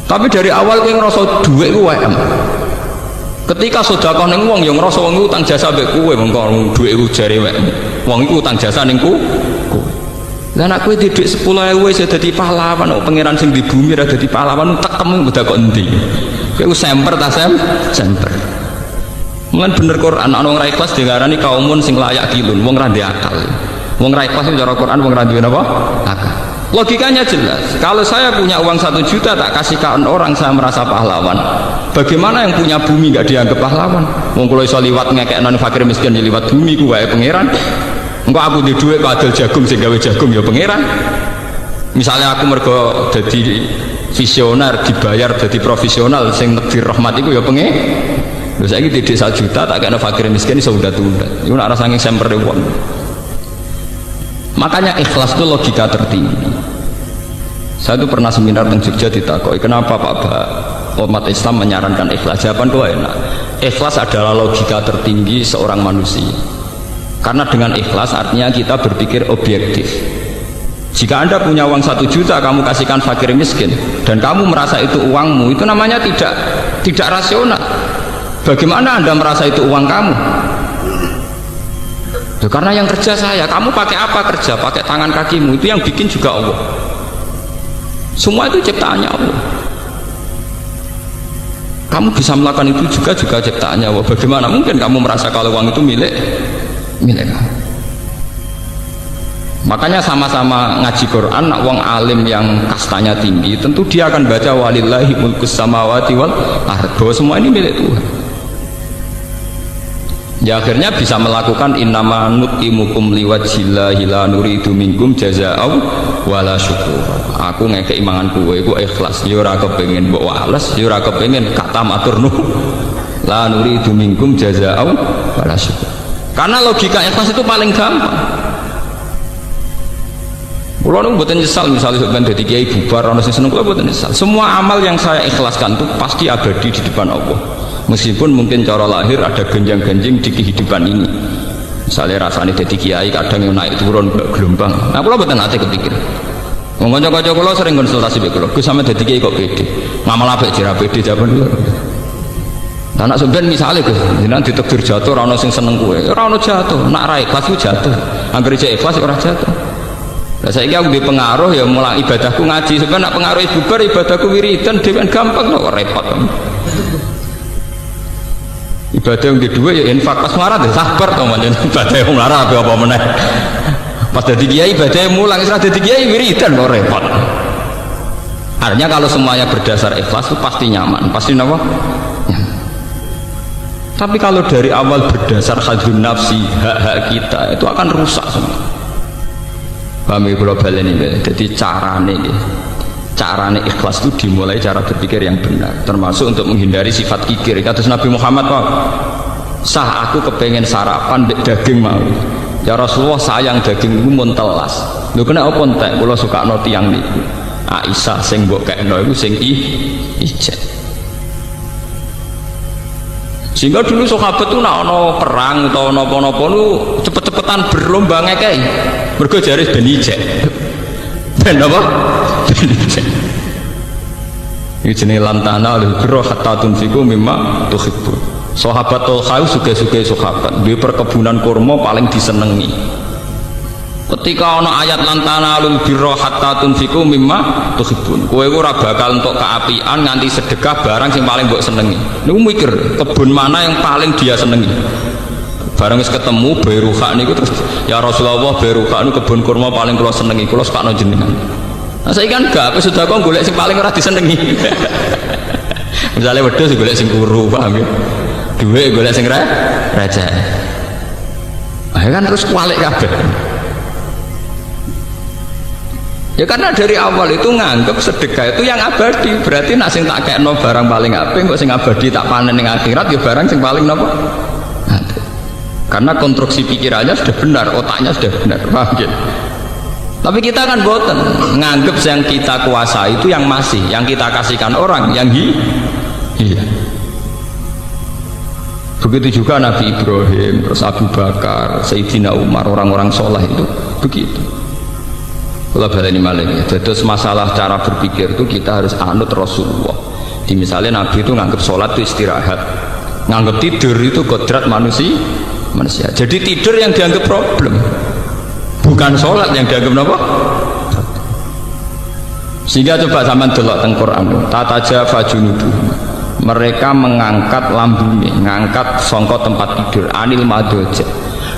Tapi dari awal kowe ngrasa dhuwit ku WM. Ketika sedekah ning wong ya ngrasa wong utang jasa mbek kowe, mengko dhuwit ku jare WM. Wong iku utang jasa ning kowe. Lah nek kowe didik 10.000 wis dadi pahlawan, kok pangeran sing di bumi ra dadi pahlawan, tekemu udah kok endi. Kowe semper ta semper. Mulan bener Quran ana wong ra ikhlas diarani kaumun sing layak kilun, wong ra ndek akal. Wong ra ikhlas cara Quran wong ra duwe napa? Akal. Logikanya jelas. Kalau saya punya uang 1 juta tak kasihkan orang, saya merasa pahlawan. Bagaimana yang punya bumi gak dianggap pahlawan? Wong kula iso liwat ngekekno fakir miskin liwat bumi ku wae pangeran. Engko aku di dhuwit kok adol jagung sing gawe jagung ya pangeran. Misalnya aku mergo dadi visioner dibayar dadi profesional sing nekdir rahmat iku ya pengen. Lha saiki didik 1 juta tak kena fakir miskin iso undat-undat. Iku nek ora saking semper wong. Makanya ikhlas itu logika tertinggi. Saya itu pernah seminar di Jogja ditakoi, kenapa Pak umat Islam menyarankan ikhlas? Jawaban itu enak. Ikhlas adalah logika tertinggi seorang manusia. Karena dengan ikhlas artinya kita berpikir objektif. Jika Anda punya uang 1 juta, kamu kasihkan fakir miskin, dan kamu merasa itu uangmu, itu namanya tidak rasional. Bagaimana Anda merasa itu uang kamu? Tuh, karena yang kerja saya, kamu pakai apa kerja? Pakai tangan kakimu, itu yang bikin juga Allah. Semua itu ciptaannya Allah. Kamu bisa melakukan itu juga ciptaannya Allah. Bagaimana mungkin kamu merasa kalau uang itu milik kamu? Makanya sama-sama ngaji Quran, nak wong alim yang kastanya tinggi, tentu dia akan baca walillahi mulkus samawati wal ardh, bahwa semua ini milik Tuhan. Ya akhirnya bisa melakukan innama nutimukum liwajhillahi la nuridu minkum jazaa'u wala syukur. Aku ngekek imangan kowe iku ikhlas, ya ora kepengin mbok wales, ya ora kepengin kata matur nuwun. La nuridu minkum jazaa'u wala syukur. Karena logika ikhlas itu paling gampang. Kulo nu mboten nyesal misalnya sampeyan dadi kiai bubar ana sing seneng, kulo mboten nyesal. Semua amal yang saya ikhlaskan itu pasti abadi di depan Allah. Meskipun mungkin cara lahir ada genjang-genjing di kehidupan ini. Misalnya rasanya jadi kiai kadang yang naik turun gelombang. Nah, kalau betul nanti kepikir. Ngomong-ngomong kalau sering konsultasi be kalau, gue sama jadi kiai kok pede. Ngamal apa jera pede jawaban dulu. Anak sebenarnya misalnya gue, nanti ditekdir jatuh, rano sing seneng gue, rano jatuh, nak rai kelas gue jatuh, angker cek kelas orang jatuh. Nah saya aku di pengaruh ya mulai ibadahku ngaji. Sebenarnya nak pengaruh bubar ibadahku wiridan, dengan gampang kok repot. Ibadah yang kedua ya infak pas marah deh sabar teman-teman, ibadah yang marah apa meneh Pas dadi kiai badai mulang, setelah dadi kiai wiridan kok repot. Artinya kalau semuanya berdasar ikhlas itu pasti nyaman, pasti apa? Nyaman. Tapi kalau dari awal berdasar hadrun nafsi, hak-hak kita itu akan rusak semua. Paham ya global ini? Jadi carane ikhlas itu dimulai cara berpikir yang benar, termasuk untuk menghindari sifat kikir. Kata Nabi Muhammad, Pak, sah aku kepengen sarapan daging mau. Ya Rasulullah sayang daging itu mun telas. Lho kena apa entek kula sukakno tiyang niku. Aisyah sing mbok kekno iku sing ijek. Sehingga dulu sahabat tuh nak ono perang atau napa-napa lu cepet-cepetan berlomba ngekei. Mergo jare ben ijek. Ben apa? Ben ijek. Iki jenenge lantana al-birra hatta tunfiqu mimma tuhibbun. Sahabat Tolha suge-suge sahabat di perkebunan kurma paling disenengi. Ketika ana ayat lantana alul birra hatta tunfiqu mimma tuhibbun, kowe ora bakal entuk keapian nganti sedekah barang sing paling mbok senengi. Niku mikir kebun mana yang paling dia senengi. Barang wis ketemu Bairuha niku terus ya Rasulullah Bairuha niku kebun kurma paling kula senengi, kula sakno jenengan. Nah saiki kan gak apa sudah kok golek sing paling ora disenengi. Misalnya wedhus golek sing kuru, paham ya? Duit golek sing raja. Kan terus kualik kabeh. Ya karena dari awal itu nganggep sedekah itu yang abadi. Berarti nak sing tak kekno barang paling apik kok sing abadi tak panen ning akhirat ya barang sing paling napa? Karena konstruksi pikirannya sudah benar, otaknya sudah benar. Paham gitu? Tapi kita kan boten nganggep yang kita kuasai itu yang masih, yang kita kasihkan orang yang iya. Begitu juga Nabi Ibrahim, terus Abu Bakar, Sayyidina Umar, orang-orang soleh itu begitu. Kalau baleni malih ya, terus masalah cara berpikir itu kita harus anut Rasulullah. Di misalnya Nabi itu nganggap sholat itu istirahat, nganggap tidur itu kodrat manusia. Jadi tidur yang dianggap problem, bukan sholat yang dianggap apa? Sehingga coba zaman delok teng Quran, tatajafa junuduhum. Mereka mengangkat lambungnya, ngangkat songkot tempat tidur anil madoja.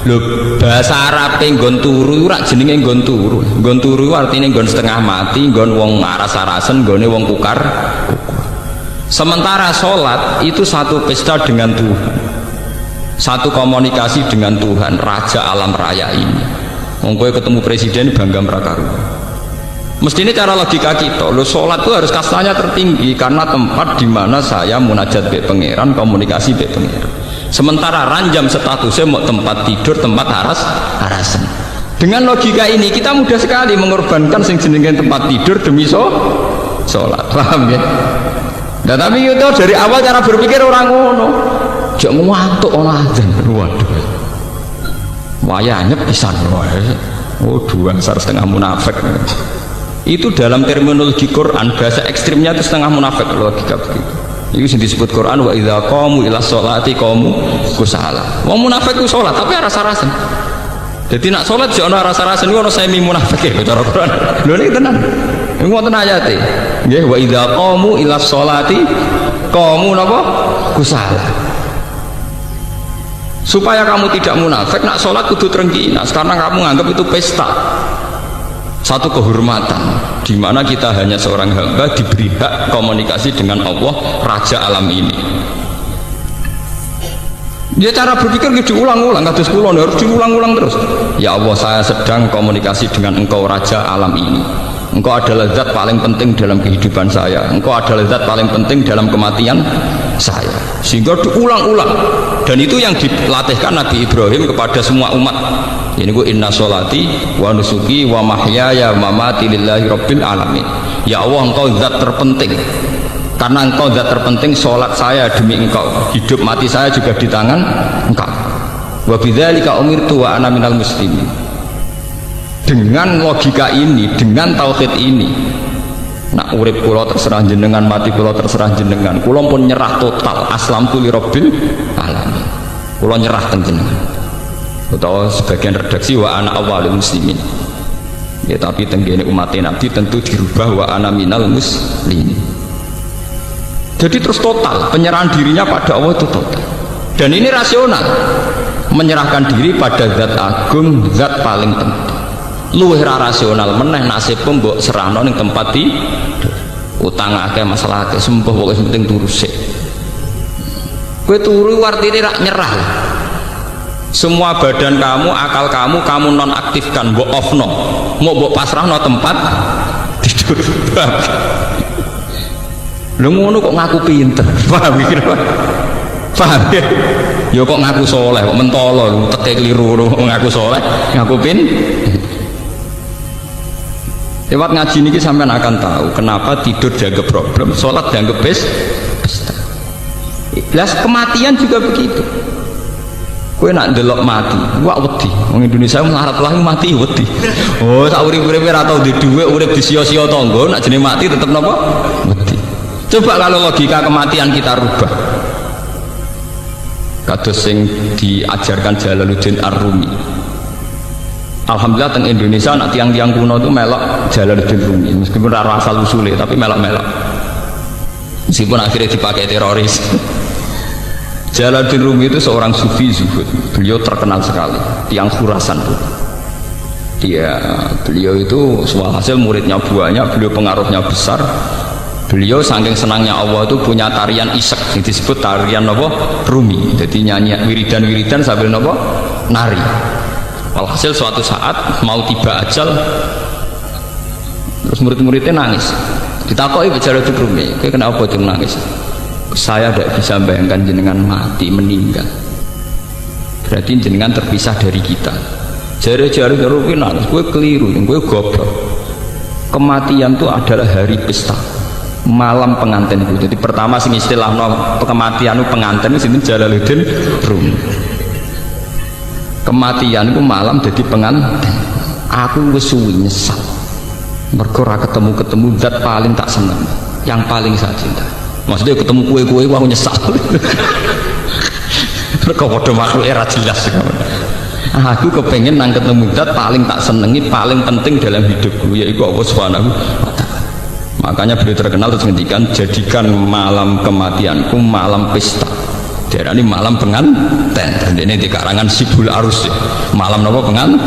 Lho bahasa Arab nggon turu ora jenenge nggon turu. Nggon turu artinya nggon setengah mati, nggon wong aras-arasen, nggone wong kukar. Sementara sholat itu satu pesta dengan Tuhan, satu komunikasi dengan Tuhan, Raja alam raya ini. Wong kowe ketemu presiden bangga mrakaruan. Mesti ini cara logika kita, lo sholat itu harus kastanya tertinggi karena tempat di mana saya munajat be pangeran, komunikasi be pangeran. Sementara ranjam statusnya mau tempat tidur, tempat harasan. Dengan logika ini kita mudah sekali mengorbankan sing jenenge tempat tidur demi sholat, paham ya? Nah tapi itu dari awal cara berpikir orang ngono, jangan ngantuk orang azan, waduh, wayahnya pisan, oh 2,5 munafik. Itu dalam terminologi Quran bahasa ekstrimnya itu setengah munafik logika begitu. Itu yang disebut Quran wa idza qamu ila sholati qamu kusala. Wong munafik ku salat tapi rasa-rasen. Jadi nak salat yo ana rasa-rasen ono semi munafik ya cara Quran. Lho niki tenan. Niku wonten ayate. Nggih wa idza qamu ila sholati qamu napa kusala. Supaya kamu tidak munafik nak salat kudu trengkinas karena kamu nganggap itu pesta. Satu kehormatan di mana kita hanya seorang hamba diberi hak komunikasi dengan Allah Raja alam ini. Dia cara berpikir diulang-ulang, kados kula harus diulang-ulang terus. Ya Allah, saya sedang komunikasi dengan Engkau Raja alam ini. Engkau adalah zat paling penting dalam kehidupan saya. Engkau adalah zat paling penting dalam kematian saya. Sehingga diulang-ulang. Dan itu yang dilatihkan Nabi Ibrahim kepada semua umat. Ini ku inna sholati wa nusuki wa mahyaya wa mamati lillahi rabbil alamin. Ya Allah, Engkau zat terpenting. Karena Engkau zat terpenting, sholat saya demi Engkau, hidup mati saya juga di tangan Engkau. Wa bidzalika umirtu wa ana minal muslimin. Dengan logika ini, dengan tauhid ini, nak urip kula terserah jenengan, mati kula terserah jenengan. Kula pun nyerah total, aslamtu li rabbil alamin. Kula nyerah teng jenengan. Atau sebagian redaksi wa ana awalul muslimin. Ya tapi tenggene umat Nabi tentu dirubah wa ana minal muslimin. Jadi terus total penyerahan dirinya pada Allah itu total. Dan ini rasional, menyerahkan diri pada zat agung, zat paling penting. luwih ra rasional meneh nasib mbok serahno ning tempat di utang akeh masalah akeh sembuh pokoke penting turu sik. Kowe turu artine rak nyerah. Semua badan kamu, akal kamu nonaktifkan, mbok offno, mau mbok pasrahno tempat tidur. Lho ngono kok ngaku pinter, paham iki? Paham ya? Ya kok ngaku soleh, kok mentolo, teke keliru, ngaku soleh, ngaku pin. Lewat ngaji ini sampean akan tahu kenapa tidur dianggap problem, sholat dianggap pesta. Las kematian juga begitu. Kowe nak ndelok mati, wak wedi. Wong Indonesia melarat lah mati wedi. Oh, sak urip-uripe ora tau duwe dhuwit, urip disia-sia tangga, nak jenenge mati tetep napa? Wedi. Coba kalau logika kematian kita rubah. Kados sing diajarkan Jalaluddin Ar-Rumi. Alhamdulillah teng Indonesia nak tiang-tiang kuno itu melok Jalaluddin Rumi, meskipun ora asal usule tapi melok-melok. Meskipun akhirnya dipakai teroris. Jalaluddin Rumi itu seorang sufi zuhud. Beliau terkenal sekali, tiang Khurasan tuh. Beliau itu hasil muridnya banyak, beliau pengaruhnya besar. Beliau saking senangnya Allah itu punya tarian isek yang disebut tarian apa? Rumi. Jadi nyanyi wiridan-wiridan sambil apa? Nari. Alhasil suatu saat mau tiba ajal, terus murid-muridnya nangis. Ditakoki Jalaluddin Rumi, "Kowe kenapa tuh nangis?" "Saya tidak bisa bayangkan jenengan mati, meninggal. Berarti jenengan terpisah dari kita." Jari-jari Rumi nangis, "Kowe keliru, kowe goblok. Kematian itu adalah hari pesta, malam pengantin." Jadi pertama sing istilah kematian itu pengantin itu Jalaluddin Rumi. Kematian itu malam jadi pengantin. Aku wis suwi nyesal. Mergo ora ketemu zat paling tak seneng, yang paling saya cinta. Maksudnya ketemu kue-kue aku nyesal. Mergo padha makhluk era jelas. Aku kepengen nang ketemu zat paling tak senengi, paling penting dalam hidupku, yaitu Allah Subhanahu wa ta'ala. Makanya beliau terkenal terus ngendikan, jadikan malam kematianku malam pesta. Daerah ini malam pengantin. Dan ini di karangan Sibul Arus ya. Malam apa pengantin?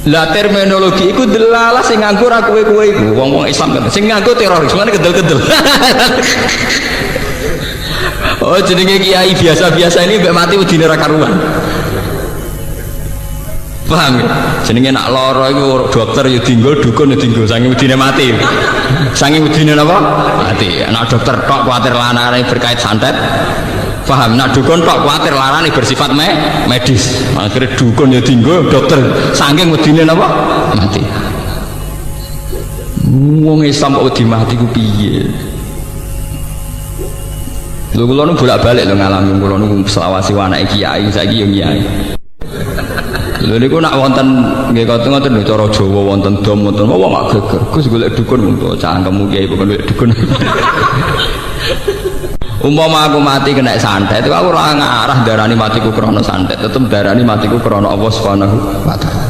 Lah terminologi itu delalah sing nganggo ra kowe-kowe iku. Wong-wong Islam kan sing nganggo teroris, mana kedel-kedel. Oh, jenenge kiai biasa-biasa ini mbek mati wedine ra karuan. Paham ya? Jenenge nak lara iku dokter ya dinggo, dukun ya dinggo, saking wedine mati. Saking wedine napa? Mati. Nak dokter tok kuwatir lanare berkait santet. Paham? Nak dukun tok kuwatir larane bersifat medis. Akhirnya dukun ya dinggo, dokter saking wedine napa? Mati. Wong Islam kok wedi mati ku piye? Lho kula nu bolak-balik lho ngalami, kula nu selawasi anake kiai, saiki yo kiai. Lha niku nak wonten nggih ngoten lho cara Jawa wonten dom wonten wong gak geger. Gus golek dukun untuk cangkemmu kiai bukan golek dukun. Umpama aku mati kena santet, itu aku ora ngarah darani matiku krana santet, tetep darani matiku krana Allah Subhanahu wa ta'ala.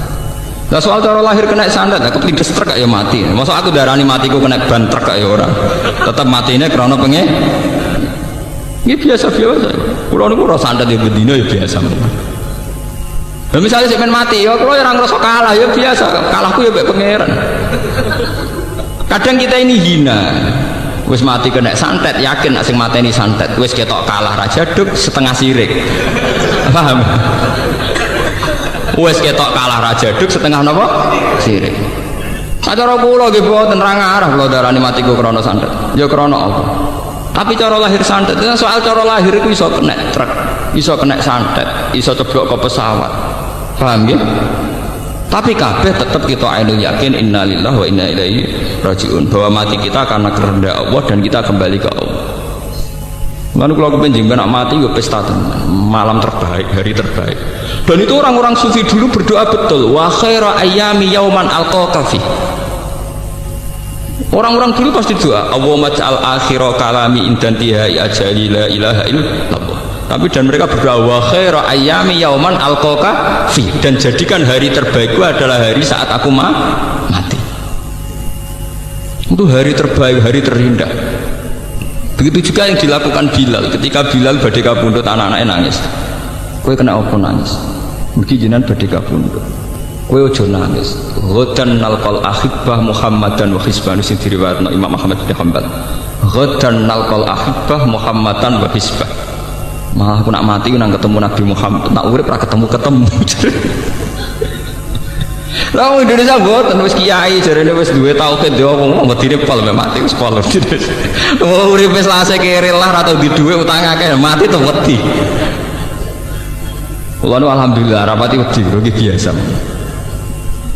Lah soal cara lahir kena santet, aku plindes truk ya mati. Masa aku darani matiku kena ban truk ya ora. Tetep matine krana pengen. Ini biasa-biasa. Kulo niku ora santet ya bedino ya biasa. Nah, misalnya saya mati, ya kalau orang ngerasa kalah ya biasa, kalahku ya baik pangeran. Kadang kita ini hina, wis mati kena santet, yakin nak sing mati ini santet, wis ketok kalah raja duk setengah sirik, paham? Wis ketok kalah raja duk setengah nopo sirik. Cara kula nggih boten nerang arah kula darani matiku krana santet, ya krana apa? Tapi cara lahir santet, soal cara lahir itu iso kena truk, iso kena santet, iso ceblok ke pesawat. Paham ya? Tapi kabeh tetap kita ainul yakin innalillahi wa inna ilaihi rajiun, bahwa mati kita karena kehendak Allah dan kita kembali ke Allah. Lalu kalau kepenjing nak mati ya pesta tenan, malam terbaik, hari terbaik. Dan itu orang-orang sufi dulu berdoa betul, wa khaira ayyami yauman alqaka fi. Orang-orang dulu pasti doa, Allahumma ja'al akhira kalami indantihai ajali la ilaha illallah. Tapi dan mereka berdoa wa khaira ayyami yauman alqaka fi, dan jadikan hari terbaikku adalah hari saat aku mati. Itu hari terbaik, hari terindah. Begitu juga yang dilakukan Bilal ketika Bilal badhe kabundut anak-anaknya nangis. Kowe kena apa nangis? Mugi jenengan badhe kapundhut. Kowe aja nangis. Ghadan nalqal ahibbah Muhammadan wa hisban sing diriwayatno Imam Ahmad bin Hanbal. Ghadan nalqal ahibbah Muhammadan wa hisbah. Malah aku nak mati nang ketemu Nabi Muhammad, nak urip ora ketemu-ketemu. Lah Indonesia mboten wis kiai jarene wis duwe tauhid yo wong medine pol mati wis pol. Oh uripe selase kere lah atau di duwe utang akeh mati to wedi. Kula nu alhamdulillah rapati wedi iki biasa.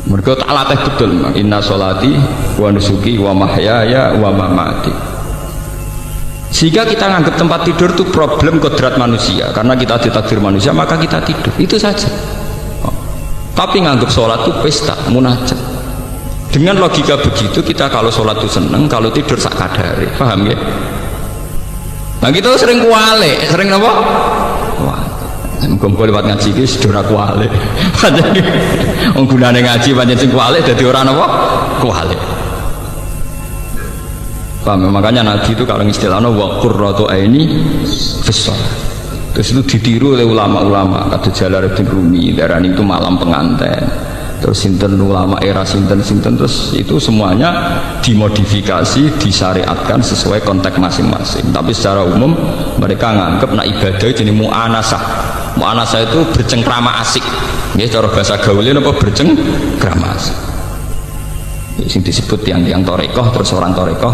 Mergo tak latih betul, inna sholati wa nusuki wa mahyaya wa mamati. Sehingga kita nganggap tempat tidur itu problem kodrat manusia, karena kita ditakdir manusia maka kita tidur, itu saja. Tapi nganggap sholat itu pesta, munajat. Dengan logika begitu kita kalau sholat itu seneng, kalau tidur sak kadare, paham ya? Nah kita sering kuale, sering apa? Muga-muga lewat ngaji iki sedora kuale. Pancen wong gunane ngaji pancen sing kuale dadi ora napa? Kuale. Paham? Makanya Nabi itu kalau istilahnya wa qurratu aini fis shalah. Terus itu ditiru oleh ulama-ulama kata Jalaluddin Rumi, darani itu malam pengantin. Terus sinten ulama era sinten-sinten, terus itu semuanya dimodifikasi, disyariatkan sesuai konteks masing-masing. Tapi secara umum mereka nganggap nak ibadah jenis mu'anasah. Mu'anasah itu bercengkrama asik. Ya cara bahasa gaulnya apa bercengkrama asik. Yang disebut tiang-tiang torekoh, terus orang torekoh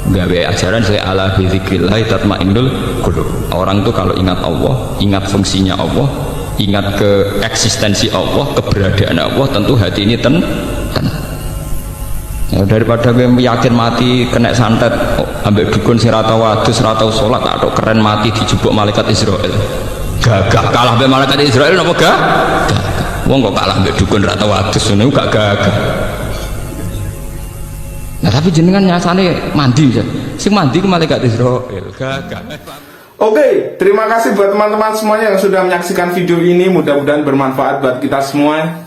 gawe ajaran saya ala bidzikrillah tatmainnul qulub. Orang itu kalau ingat Allah, ingat fungsinya Allah, ingat ke eksistensi Allah, keberadaan Allah, tentu hati ini tenang. Ya, daripada gue yakin mati kena santet, ambek dukun sing ra tau wadus, ra tau salat, atau keren mati dijubuk malaikat Israel. Gagah kalah ambek malaikat Israel napa gak? Wong kok kalah ambek dukun ra tau wadus ngono gak gagah. Nah tapi jenengan nyasane mandi, sing mandi ke malaikat Israel. Gagah. Oke, terima kasih buat teman-teman semuanya yang sudah menyaksikan video ini. Mudah-mudahan bermanfaat buat kita semua.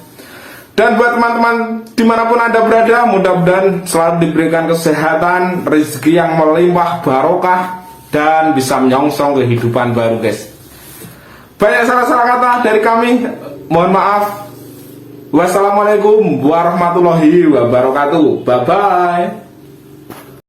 Dan buat teman-teman dimanapun Anda berada, mudah-mudahan selalu diberikan kesehatan, rezeki yang melimpah, barokah, dan bisa menyongsong kehidupan baru, guys. Banyak salah-salah kata dari kami, mohon maaf. Wassalamualaikum warahmatullahi wabarakatuh. Bye-bye.